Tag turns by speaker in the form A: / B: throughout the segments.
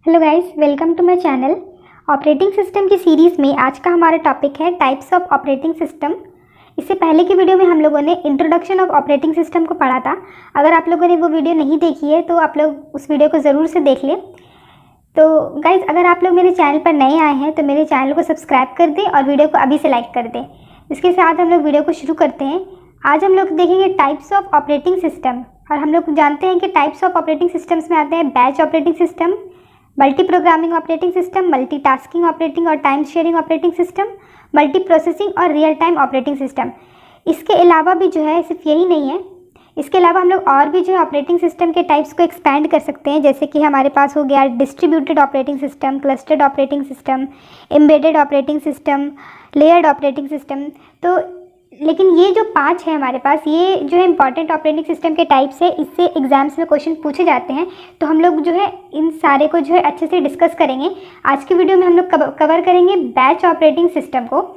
A: Hello guys, welcome to my channel. Operating system की series में आज का हमारा टॉपिक है टाइप्स ऑफ ऑपरेटिंग सिस्टम। इससे पहले की वीडियो में हम लोगों ने इंट्रोडक्शन ऑफ ऑपरेटिंग सिस्टम को पढ़ा था। अगर आप लोगों ने वो वीडियो नहीं देखी है तो आप लोग उस वीडियो को ज़रूर से देख लें। तो गाइस, अगर आप लोग मेरे चैनल पर नए आए हैं तो मेरे चैनल को सब्सक्राइब कर दें और वीडियो को अभी से लाइक कर दें। इसके साथ हम लोग वीडियो को शुरू करते हैं। आज हम लोग देखेंगे टाइप्स ऑफ ऑपरेटिंग सिस्टम, और हम लोग जानते हैं कि टाइप्स ऑफ ऑपरेटिंग सिस्टम्स में आते हैं batch operating system, multi programming operating system, multi tasking operating और time sharing operating system, multi processing और रियल टाइम ऑपरेटिंग सिस्टम। इसके अलावा भी जो है सिर्फ यही नहीं है, इसके अलावा हम लोग और भी जो है ऑपरेटिंग सिस्टम के टाइप्स को एक्सपैंड कर सकते हैं। जैसे कि हमारे पास हो गया distributed operating system, clustered operating system, embedded operating system, layered operating system. तो लेकिन ये जो 5 है हमारे पास, ये जो है इंपॉर्टेंट ऑपरेटिंग सिस्टम के टाइप्स है। इससे एग्जाम्स में क्वेश्चन पूछे जाते हैं, तो हम लोग जो है इन सारे को जो है अच्छे से डिस्कस करेंगे। आज की वीडियो में हम लोग कवर करेंगे बैच ऑपरेटिंग सिस्टम को।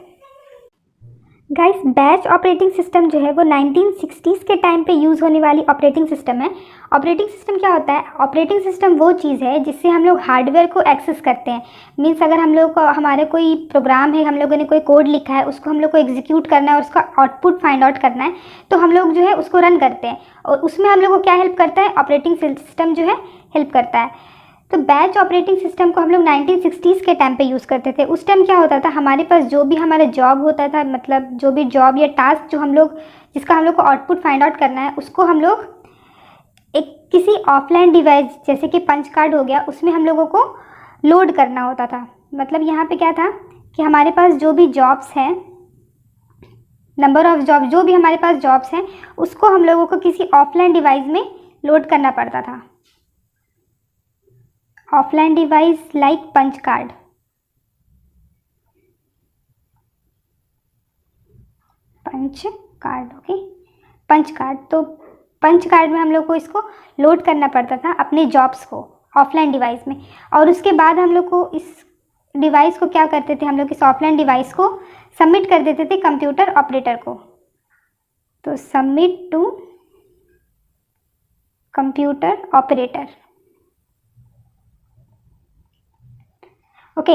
A: गाइस, बैच ऑपरेटिंग सिस्टम जो है वो 1960s के टाइम पे यूज़ होने वाली ऑपरेटिंग सिस्टम है। ऑपरेटिंग सिस्टम क्या होता है? ऑपरेटिंग सिस्टम वो चीज़ है जिससे हम लोग हार्डवेयर को एक्सेस करते हैं। मीन्स अगर हम लोग को हमारे कोई प्रोग्राम है, हम लोगों ने कोई कोड लिखा है, उसको हम लोग को एग्जीक्यूट करना है और उसका आउटपुट फाइंड आउट करना है, तो हम लोग जो है उसको रन करते हैं। और उसमें हम लोग को क्या हेल्प करता है? ऑपरेटिंग सिस्टम जो है हेल्प करता है। तो बैच ऑपरेटिंग सिस्टम को हम लोग 1960s के टाइम पे यूज़ करते थे। उस टाइम क्या होता था, हमारे पास जो भी हमारा जॉब होता था, मतलब जो भी जॉब या टास्क जो हम लोग जिसका हम लोग को आउटपुट फाइंड आउट करना है, उसको हम लोग एक किसी ऑफलाइन डिवाइस जैसे कि पंच कार्ड हो गया, उसमें हम लोगों को लोड करना होता था। मतलब यहाँ पे क्या था कि हमारे पास जो भी जॉब्स हैं, नंबर ऑफ जॉब, जो भी हमारे पास जॉब्स हैं, उसको हम लोगों को किसी ऑफलाइन डिवाइस में लोड करना पड़ता था। Offline device like punch card. Punch card, okay, punch card. तो पंच कार्ड में हम लोग को इसको लोड करना पड़ता था अपने जॉब्स को ऑफलाइन डिवाइस में। और उसके बाद हम लोग को इस डिवाइस को क्या करते थे, हम लोग इस ऑफलाइन डिवाइस को सबमिट कर देते थे कंप्यूटर ऑपरेटर को। तो submit to computer operator, okay.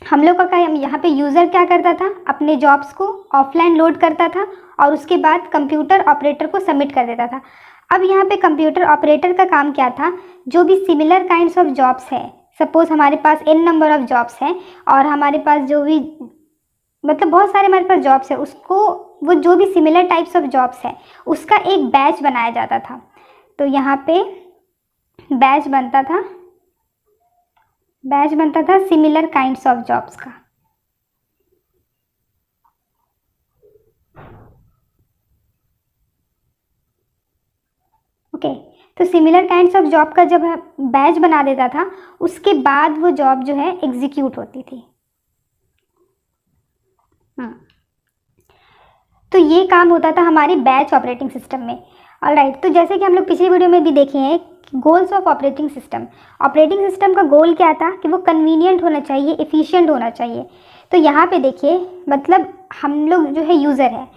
A: हम लोग का क्या, यहाँ पे यूज़र क्या करता था, अपने जॉब्स को ऑफलाइन लोड करता था और उसके बाद कंप्यूटर ऑपरेटर को सबमिट कर देता था। अब यहाँ पे कंप्यूटर ऑपरेटर का काम क्या था, जो भी सिमिलर काइंड्स ऑफ जॉब्स है, सपोज हमारे पास n नंबर ऑफ जॉब्स हैं और हमारे पास जो भी मतलब बहुत सारे हमारे पास जॉब्स है, उसको वो जो भी सिमिलर टाइप्स ऑफ जॉब्स है उसका एक बैच बनाया जाता था। तो यहाँ पे बैच बनता था सिमिलर काइंड्स ऑफ जॉब्स का। ओके, तो सिमिलर काइंड्स ऑफ जॉब का जब बैच बना देता था, उसके बाद वो जॉब जो है एग्जीक्यूट होती थी। तो ये काम होता था हमारे बैच ऑपरेटिंग सिस्टम में। ऑलराइट, तो जैसे कि हम लोग पिछली वीडियो में भी देखे हैं, goals of operating system. Operating system का गोल क्या था कि वो कन्वीनियंट होना चाहिए, एफिशिएंट होना चाहिए। तो यहाँ पे देखिए, मतलब हम लोग जो है यूज़र है,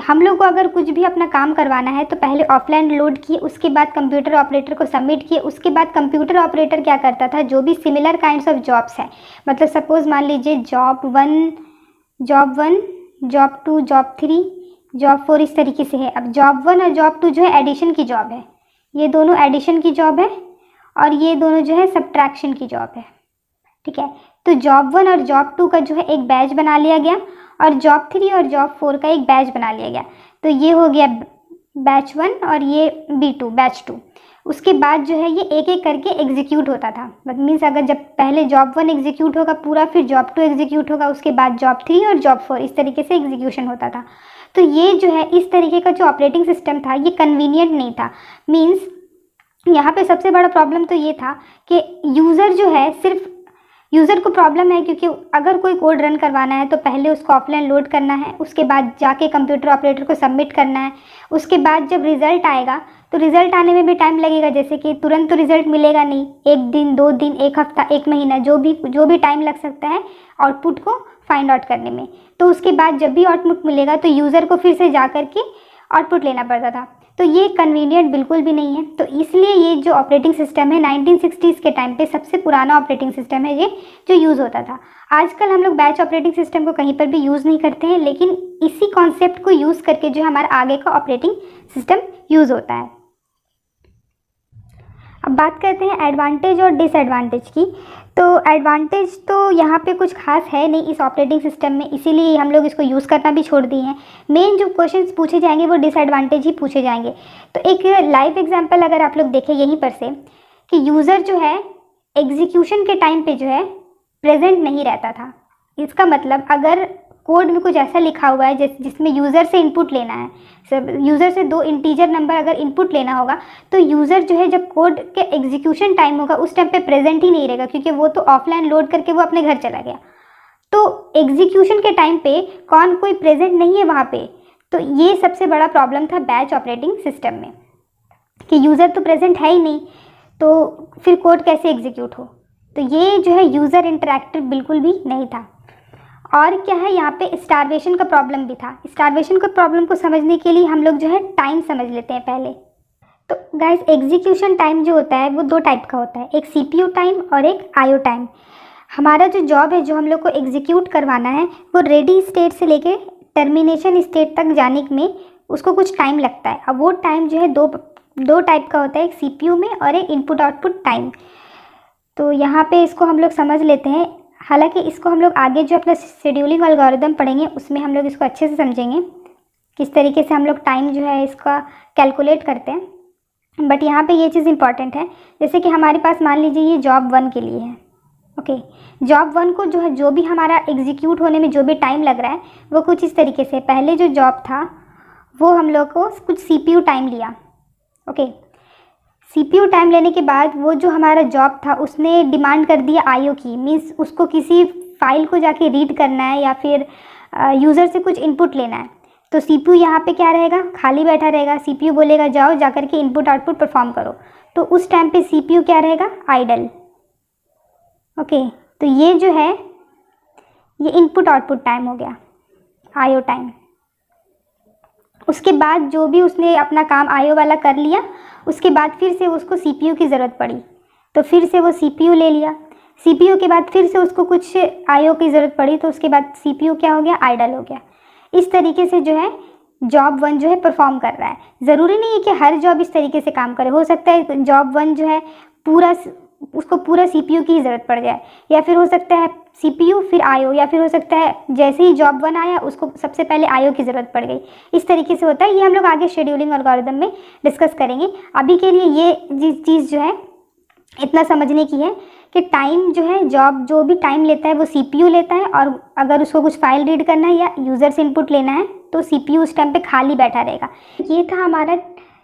A: हम लोग को अगर कुछ भी अपना काम करवाना है तो पहले ऑफलाइन लोड किए, उसके बाद कंप्यूटर ऑपरेटर को सबमिट किए, उसके बाद कंप्यूटर ऑपरेटर क्या करता था, जो भी सिमिलर काइंड्स ऑफ जॉब्स है, मतलब सपोज मान लीजिए जॉब 1, जॉब 2, जॉब 3, जॉब 4, इस तरीके से है। अब जॉब 1 और जॉब 2 जो है एडिशन की जॉब है, ये दोनों एडिशन की जॉब है, और ये दोनों जो है सब्ट्रैक्शन की जॉब है, ठीक है। तो जॉब 1 और जॉब 2 का जो है एक बैच बना लिया गया, और जॉब 3 और जॉब 4 का एक बैच बना लिया गया। तो ये हो गया बैच 1 और ये B2 बैच 2। उसके बाद जो है ये एक एक करके एग्जीक्यूट होता था। मीन्स अगर जब पहले जॉब 1 एग्जीक्यूट होगा पूरा, फिर जॉब 2 एग्जीक्यूट होगा, उसके बाद जॉब 3 और जॉब 4, इस तरीके से एग्जीक्यूशन होता था। तो ये जो है इस तरीके का जो ऑपरेटिंग सिस्टम था, ये कन्वीनियंट नहीं था। मीन्स यहाँ पे सबसे बड़ा प्रॉब्लम तो ये था कि यूज़र जो है, सिर्फ यूज़र को प्रॉब्लम है, क्योंकि अगर कोई कोड रन करवाना है तो पहले उसको ऑफलाइन लोड करना है, उसके बाद जाके कंप्यूटर ऑपरेटर को सबमिट करना है, उसके बाद जब रिज़ल्ट आएगा तो रिज़ल्ट आने में भी टाइम लगेगा। जैसे कि तुरंत तो रिज़ल्ट मिलेगा नहीं, 1 दिन, 2 दिन, 1 हफ्ता, 1 महीना, जो भी टाइम लग सकता है आउटपुट को फाइंड आउट करने में। तो उसके बाद जब भी आउटपुट मिलेगा तो यूज़र को फिर से जा कर के आउटपुट लेना पड़ता था। तो ये कन्वीनियंट बिल्कुल भी नहीं है। तो इसलिए ये जो ऑपरेटिंग सिस्टम है 1960s के टाइम पे सबसे पुराना ऑपरेटिंग सिस्टम है ये, जो यूज़ होता था। आजकल हम लोग बैच ऑपरेटिंग सिस्टम को कहीं पर भी यूज़ नहीं करते हैं, लेकिन इसी कॉन्सेप्ट को यूज़ करके जो हमारा आगे का ऑपरेटिंग सिस्टम यूज़ होता है। अब बात करते हैं एडवांटेज और डिसएडवांटेज की। तो एडवांटेज तो यहाँ पे कुछ खास है नहीं इस ऑपरेटिंग सिस्टम में, इसीलिए हम लोग इसको यूज़ करना भी छोड़ दिए हैं। मेन जो क्वेश्चंस पूछे जाएंगे वो डिसएडवांटेज ही पूछे जाएंगे। तो एक लाइव एग्जांपल अगर आप लोग देखें यहीं पर से, कि यूज़र जो है एग्जीक्यूशन के टाइम पे जो है प्रेजेंट नहीं रहता था। इसका मतलब अगर कोड में कुछ ऐसा लिखा हुआ है जिसमें यूज़र से इनपुट लेना है, सब यूज़र से 2 इंटीजर नंबर अगर इनपुट लेना होगा, तो यूज़र जो है जब कोड के एग्जीक्यूशन टाइम होगा उस टाइम पे प्रेजेंट ही नहीं रहेगा, क्योंकि वो तो ऑफलाइन लोड करके वो अपने घर चला गया। तो एग्जीक्यूशन के टाइम पे कोई प्रेजेंट नहीं है वहाँ पे। तो ये सबसे बड़ा प्रॉब्लम था बैच ऑपरेटिंग सिस्टम में, कि यूज़र तो प्रेजेंट है ही नहीं, तो फिर कोड कैसे एग्जीक्यूट हो। तो ये जो है यूज़र इंटरेक्टिव बिल्कुल भी नहीं था। और क्या है, यहाँ पे स्टारवेशन का प्रॉब्लम भी था। स्टारवेशन का प्रॉब्लम को समझने के लिए हम लोग जो है टाइम समझ लेते हैं पहले। तो गाइस एग्जीक्यूशन टाइम जो होता है वो 2 टाइप का होता है, एक CPU टाइम और एक IO टाइम। हमारा जो जॉब है, जो हम लोग को एग्जीक्यूट करवाना है, वो रेडी स्टेट से लेके टर्मिनेशन स्टेट तक जाने में उसको कुछ टाइम लगता है। अब वो टाइम जो है दो टाइप का होता है, एक CPU में और एक इनपुट आउटपुट टाइम। तो यहाँ पे इसको हम लोग समझ लेते हैं। हालांकि इसको हम लोग आगे जो अपना शेड्यूलिंग एल्गोरिदम पढ़ेंगे उसमें हम लोग इसको अच्छे से समझेंगे, किस तरीके से हम लोग टाइम जो है इसका कैलकुलेट करते हैं। बट यहाँ पे ये चीज़ इंपॉर्टेंट है, जैसे कि हमारे पास मान लीजिए ये जॉब 1 के लिए है। ओके, जॉब 1 को जो है जो भी हमारा एग्जीक्यूट होने में जो भी टाइम लग रहा है वो कुछ इस तरीके से, पहले जो जॉब था वो हम लोग को कुछ CPU टाइम लिया। ओके, CPU टाइम लेने के बाद वो जो हमारा जॉब था उसने डिमांड कर दिया IO की, मीन्स उसको किसी फाइल को जाके रीड करना है या फिर यूज़र से कुछ इनपुट लेना है। तो CPU यहाँ पे क्या रहेगा, खाली बैठा रहेगा। CPU बोलेगा जाओ जा कर के इनपुट आउटपुट परफॉर्म करो। तो उस टाइम पे CPU क्या रहेगा, आइडल। ओके, तो ये जो है ये इनपुट आउटपुट टाइम हो गया, IO टाइम। उसके बाद जो भी उसने अपना काम IO वाला कर लिया, उसके बाद फिर से उसको CPU की ज़रूरत पड़ी, तो फिर से वो CPU ले लिया। CPU के बाद फिर से उसको कुछ IO की ज़रूरत पड़ी, तो उसके बाद CPU क्या हो गया, आइडल हो गया। इस तरीके से जो है जॉब 1 जो है परफॉर्म कर रहा है। ज़रूरी नहीं है कि हर जॉब इस तरीके से काम करे। हो सकता है जॉब 1 जो है उसको पूरा CPU की ही ज़रूरत पड़ जाए, या फिर हो सकता है CPU फिर IO, या फिर हो सकता है जैसे ही जॉब 1 आया उसको सबसे पहले IO की ज़रूरत पड़ गई। इस तरीके से होता है। ये हम लोग आगे शेड्यूलिंग एल्गोरिथम में डिस्कस करेंगे। अभी के लिए ये चीज़ जो है इतना समझने की है कि टाइम जो है जॉब जो भी टाइम लेता है वो CPU लेता है, और अगर उसको कुछ फाइल रीड करना है या यूज़र से इनपुट लेना है तो CPU उस टाइम पे खाली बैठा रहेगा। ये था हमारा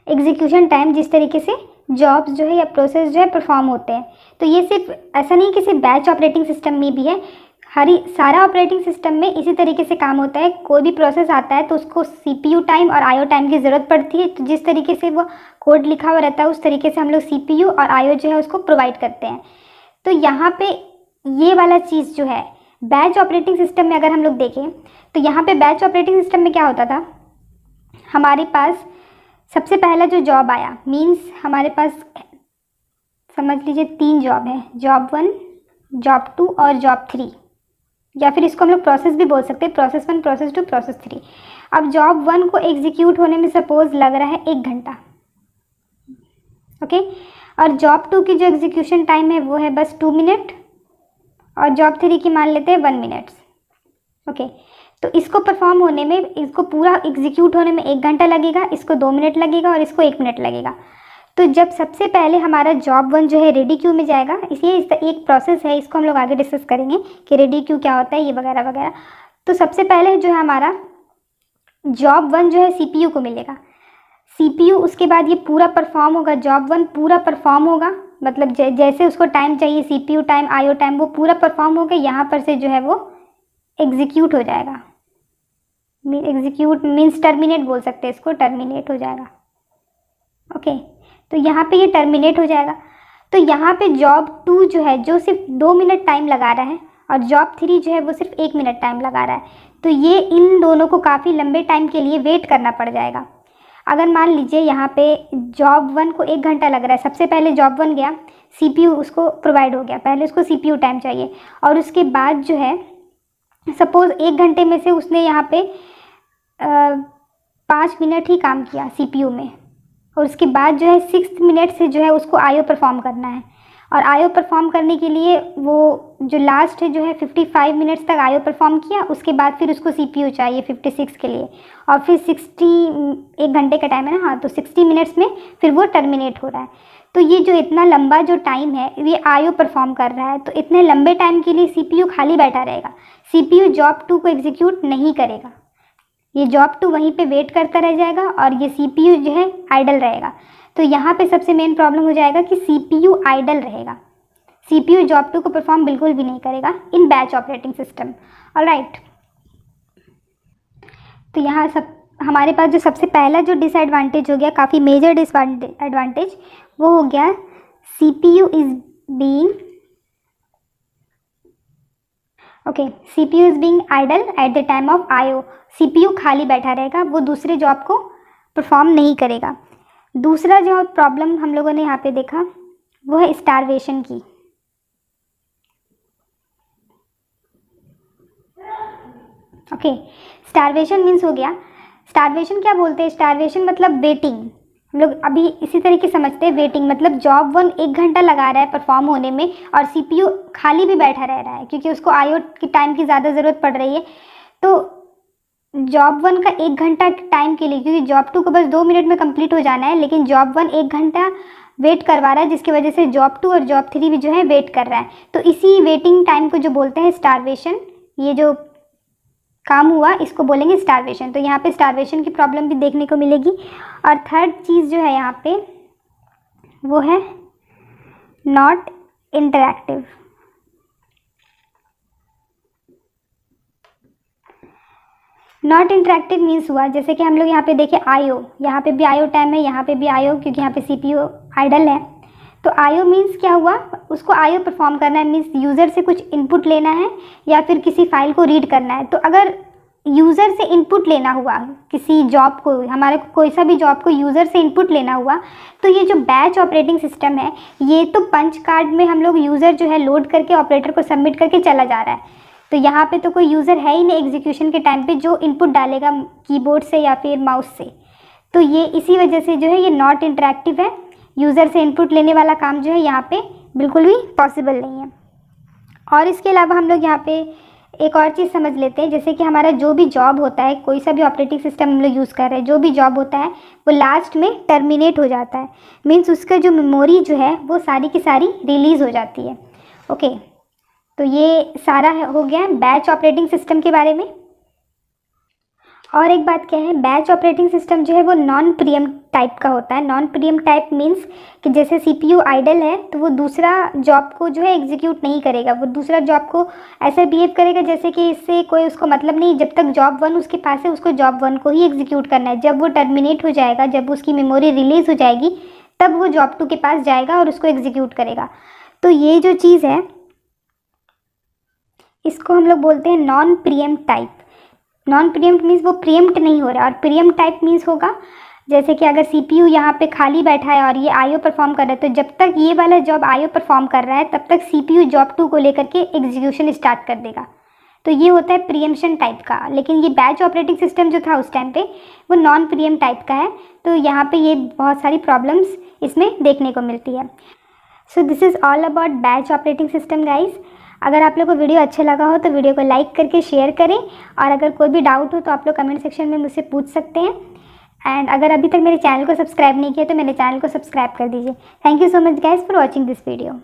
A: एग्जीक्यूशन टाइम, जिस तरीके से जॉब्स जो है या प्रोसेस जो है परफॉर्म होते हैं। तो ये सिर्फ ऐसा नहीं कि सिर्फ बैच ऑपरेटिंग सिस्टम में भी है, सारा ऑपरेटिंग सिस्टम में इसी तरीके से काम होता है। कोई भी प्रोसेस आता है तो उसको CPU टाइम और IO टाइम की ज़रूरत पड़ती है। तो जिस तरीके से वो कोड लिखा हुआ रहता है उस तरीके से हम लोग CPU और IO जो है उसको प्रोवाइड करते हैं। तो यहाँ पे ये वाला चीज़ जो है बैच ऑपरेटिंग सिस्टम में अगर हम लोग देखें तो यहाँ पे बैच ऑपरेटिंग सिस्टम में क्या होता था, हमारे पास सबसे पहला जो जॉब आया, मीन्स हमारे पास समझ लीजिए 3 जॉब है, जॉब 1, जॉब 2 और जॉब 3, या फिर इसको हम लोग प्रोसेस भी बोल सकते हैं, प्रोसेस 1, प्रोसेस 2, प्रोसेस 3। अब जॉब 1 को एग्जीक्यूट होने में सपोज लग रहा है 1 घंटा। ओके, और जॉब 2 की जो एग्जीक्यूशन टाइम है वो है बस 2 मिनट, और जॉब 3 की मान लेते हैं 1 मिनट। ओके, तो इसको परफॉर्म होने में, इसको पूरा एग्जीक्यूट होने में 1 घंटा लगेगा, इसको 2 मिनट लगेगा और इसको 1 मिनट लगेगा। तो जब सबसे पहले हमारा जॉब 1 जो है रेडी क्यू में जाएगा, इसलिए एक प्रोसेस है, इसको हम लोग आगे डिस्कस करेंगे कि रेडी क्यू क्या होता है, ये वगैरह वगैरह। तो सबसे पहले जो है हमारा जॉब 1 जो है CPU को मिलेगा। CPU उसके बाद ये पूरा परफॉर्म होगा, जॉब 1 पूरा परफॉर्म होगा, मतलब जैसे उसको टाइम चाहिए CPU टाइम, IO टाइम, वो पूरा परफॉर्म होगा। यहाँ पर से जो है वो एग्जीक्यूट हो जाएगा। एग्जीक्यूट मीन्स टर्मिनेट बोल सकते हैं इसको, टर्मिनेट हो जाएगा। ओके, तो यहाँ पे ये टर्मिनेट हो जाएगा। तो यहाँ पे जॉब 2 जो है जो सिर्फ 2 मिनट टाइम लगा रहा है, और जॉब 3 जो है वो सिर्फ 1 मिनट टाइम लगा रहा है। तो ये इन दोनों को काफ़ी लंबे टाइम के लिए वेट करना पड़ जाएगा। अगर मान लीजिए यहाँ पे जॉब 1 को 1 घंटा लग रहा है, सबसे पहले जॉब 1 गया, CPU उसको प्रोवाइड हो गया, पहले उसको CPU टाइम चाहिए, और उसके बाद जो है सपोज़ 1 घंटे में से उसने यहाँ पे 5 मिनट ही काम किया CPU में, और उसके बाद जो है 6 मिनट से जो है उसको IO परफॉर्म करना है, और IO परफॉर्म करने के लिए वो जो लास्ट है जो है 55 मिनट्स तक IO परफॉर्म किया, उसके बाद फिर उसको CPU चाहिए 56 के लिए, और फिर 1 घंटे का टाइम है ना, हाँ, तो 60 मिनट्स में फिर वो टर्मिनेट हो रहा है। तो ये जो इतना लंबा जो टाइम है ये IO परफॉर्म कर रहा है, तो इतने लंबे टाइम के लिए CPU खाली बैठा रहेगा, CPU जॉब 2 को एग्जीक्यूट नहीं करेगा, ये जॉब 2 वहीं पे वेट करता रह जाएगा और ये CPU जो है आइडल रहेगा। तो यहाँ पे सबसे मेन प्रॉब्लम हो जाएगा कि CPU आइडल रहेगा, CPU जॉब 2 को परफॉर्म बिल्कुल भी नहीं करेगा इन बैच ऑपरेटिंग सिस्टम। ऑलराइट, तो यहाँ सब हमारे पास जो सबसे पहला जो डिसएडवांटेज हो गया, काफ़ी मेजर डिसएडवांटेज, वो हो गया CPU is being idle at the time of IO। CPU खाली बैठा रहेगा, वो दूसरे जॉब को परफॉर्म नहीं करेगा। दूसरा जो प्रॉब्लम हम लोगों ने यहाँ पे देखा वो है स्टारवेशन की। स्टारवेशन मीन्स हो गया, स्टारवेशन क्या बोलते हैं, स्टारवेशन मतलब वेटिंग, हम लोग अभी इसी तरीके समझते हैं। वेटिंग मतलब जॉब 1 1 घंटा लगा रहा है परफॉर्म होने में और CPU खाली भी बैठा रह रहा है क्योंकि उसको IO की टाइम की ज़्यादा ज़रूरत पड़ रही है। तो जॉब 1 का 1 घंटा टाइम के लिए, क्योंकि जॉब 2 को बस 2 मिनट में कंप्लीट हो जाना है, लेकिन जॉब 1 1 घंटा वेट करवा रहा है, जिसकी वजह से जॉब 2 और जॉब 3 भी जो है वेट कर रहा है। तो इसी वेटिंग टाइम को जो बोलते हैं स्टारवेशन, ये जो काम हुआ इसको बोलेंगे स्टारवेशन। तो यहाँ पे स्टारवेशन की प्रॉब्लम भी देखने को मिलेगी। और थर्ड चीज़ जो है यहाँ पे वो है not interactive. Not interactive means हुआ, जैसे कि हम लोग यहाँ पे देखें IO, यहाँ पे भी IO टाइम है, यहाँ पे भी IO, क्योंकि यहाँ पे CPU आइडल है। तो IO मीन्स क्या हुआ, उसको IO परफॉर्म करना है, मीन्स यूज़र से कुछ इनपुट लेना है या फिर किसी फाइल को रीड करना है। तो अगर यूज़र से इनपुट लेना हुआ किसी जॉब को, हमारे कोई सा भी जॉब को यूज़र से इनपुट लेना हुआ, तो ये जो बैच ऑपरेटिंग सिस्टम है ये तो पंच कार्ड में हम लोग यूज़र जो है लोड करके ऑपरेटर को सबमिट करके चला जा रहा है। तो यहाँ पे तो कोई यूज़र है ही नहीं एग्जीक्यूशन के टाइम पे जो इनपुट डालेगा कीबोर्ड से या फिर माउस से। तो ये इसी वजह से जो है ये नॉट इंटरैक्टिव है, यूज़र से इनपुट लेने वाला काम जो है यहाँ पे बिल्कुल भी पॉसिबल नहीं है। और इसके अलावा हम लोग यहाँ पे एक और चीज़ समझ लेते हैं, जैसे कि हमारा जो भी जॉब होता है, कोई सा भी ऑपरेटिंग सिस्टम हम लोग यूज़ कर रहे हैं, जो भी जॉब होता है वो लास्ट में टर्मिनेट हो जाता है, मीन्स उसका जो मेमोरी जो है वो सारी की सारी रिलीज़ हो जाती है। तो ये सारा हो गया बैच ऑपरेटिंग सिस्टम के बारे में। और एक बात क्या है, बैच ऑपरेटिंग सिस्टम जो है वो नॉन प्रीएम्प्ट टाइप का होता है। नॉन प्रीएम्प्ट टाइप मीन्स कि जैसे CPU आइडल है तो वो दूसरा जॉब को जो है एग्जीक्यूट नहीं करेगा, वो दूसरा जॉब को ऐसा बिहेव करेगा जैसे कि इससे कोई उसको मतलब नहीं, जब तक जॉब 1 उसके पास है उसको जॉब 1 को ही एग्जीक्यूट करना है। जब वो टर्मिनेट हो जाएगा, जब उसकी मेमोरी रिलीज़ हो जाएगी, तब वो जॉब 2 के पास जाएगा और उसको एग्जीक्यूट करेगा। तो ये जो चीज़ है इसको हम लोग बोलते हैं non pre-empt type. Non pre-empt means वो प्रीएम्प्ट नहीं हो रहा, और प्रीएम्प्ट टाइप मीन्स होगा जैसे कि अगर CPU यहाँ पे खाली बैठा है और ये IO परफॉर्म कर रहा है, तो जब तक ये वाला जॉब IO परफॉर्म कर रहा है तब तक CPU जॉब 2 को लेकर के एग्जीक्यूशन स्टार्ट कर देगा। तो ये होता है प्रीएम्पशन टाइप का। लेकिन ये बैच ऑपरेटिंग सिस्टम जो था उस टाइम पे वो नॉन प्रीएम्प्ट टाइप का है। तो यहाँ पे ये बहुत सारी प्रॉब्लम्स इसमें देखने को मिलती है। So this is all about batch operating system guys. अगर आप लोग को वीडियो अच्छा लगा हो तो वीडियो को लाइक करके शेयर करें, और अगर कोई भी डाउट हो तो आप लोग कमेंट सेक्शन में मुझसे पूछ सकते हैं। एंड अगर अभी तक मेरे चैनल को सब्सक्राइब नहीं किया तो मेरे चैनल को सब्सक्राइब कर दीजिए। Thank you so much guys for watching this video.